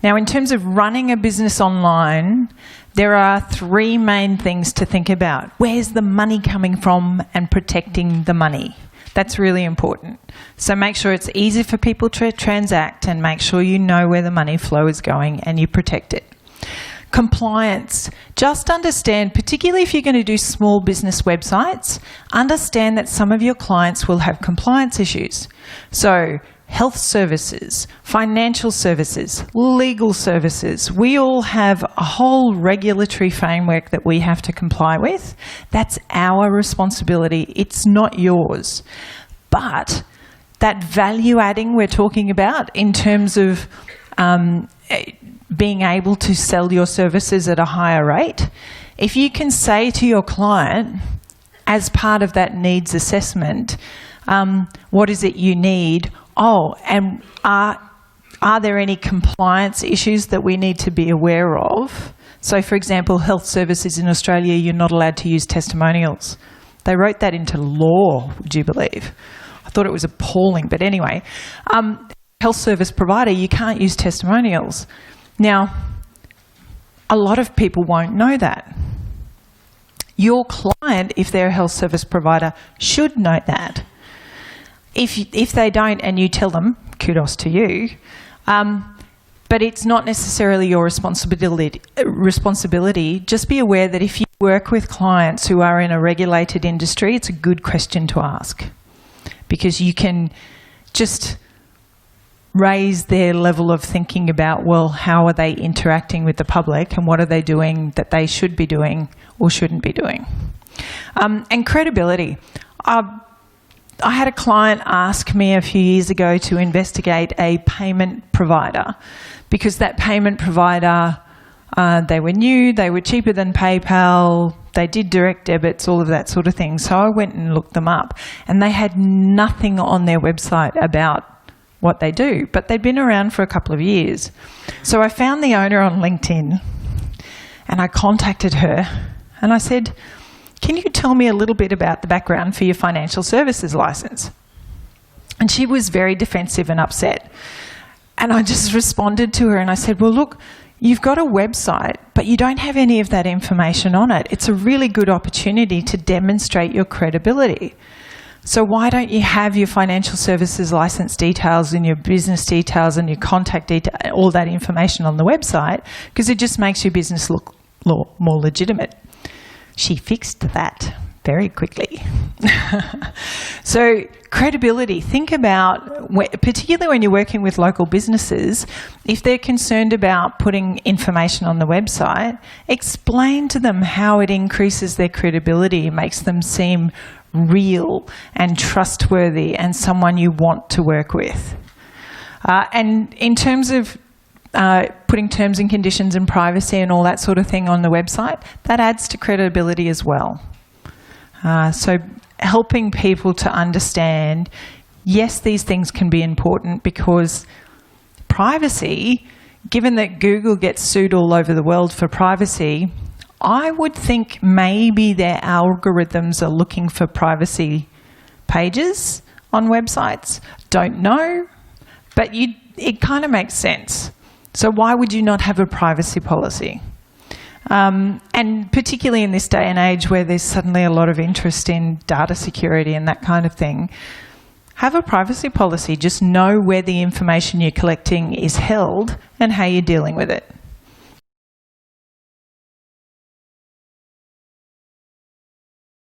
Now, in terms of running a business online, there are three main things to think about. Where's the money coming from and protecting the money? That's really important. So make sure it's easy for people to transact and make sure you know where the money flow is going and you protect it. Compliance. Just understand, particularly if you're going to do small business websites, understand that some of your clients will have compliance issues. So health services, financial services, legal services, we all have a whole regulatory framework that we have to comply with. That's our responsibility. It's not yours. But that value adding we're talking about in terms of being able to sell your services at a higher rate, if you can say to your client, as part of that needs assessment, what is it you need? Oh, and are there any compliance issues that we need to be aware of? So, for example, health services in Australia, you're not allowed to use testimonials. They wrote that into law, would you believe? I thought it was appalling, but anyway. Health service provider, you can't use testimonials. Now, a lot of people won't know that. Your client, if they're a health service provider, should know that. If they don't and you tell them, kudos to you, but it's not necessarily your responsibility. Just be aware that if you work with clients who are in a regulated industry, it's a good question to ask, because you can just raise their level of thinking about, well, how are they interacting with the public and what are they doing that they should be doing or shouldn't be doing. And credibility. I had a client ask me a few years ago to investigate a payment provider, because that payment provider, they were new, they were cheaper than PayPal, they did direct debits, all of that sort of thing. So I went and looked them up, and they had nothing on their website about what they do, but they'd been around for a couple of years. So I found the owner on LinkedIn and I contacted her and I said, can you tell me a little bit about the background for your financial services license? And she was very defensive and upset. And I just responded to her and I said, well, look, you've got a website, but you don't have any of that information on it. It's a really good opportunity to demonstrate your credibility. So why don't you have your financial services license details and your business details and your contact details, all that information on the website, because it just makes your business look more legitimate. She fixed that very quickly. So credibility, think about, particularly when you're working with local businesses, if they're concerned about putting information on the website, explain to them how it increases their credibility, makes them seem real and trustworthy and someone you want to work with. And in terms of putting terms and conditions and privacy and all that sort of thing on the website, that adds to credibility as well. So helping people to understand, yes, these things can be important, because privacy, given that Google gets sued all over the world for privacy, I would think maybe their algorithms are looking for privacy pages on websites. Don't know, but it kind of makes sense. So why would you not have a privacy policy? And particularly in this day and age where there's suddenly a lot of interest in data security and that kind of thing, have a privacy policy. Just know where the information you're collecting is held and how you're dealing with it.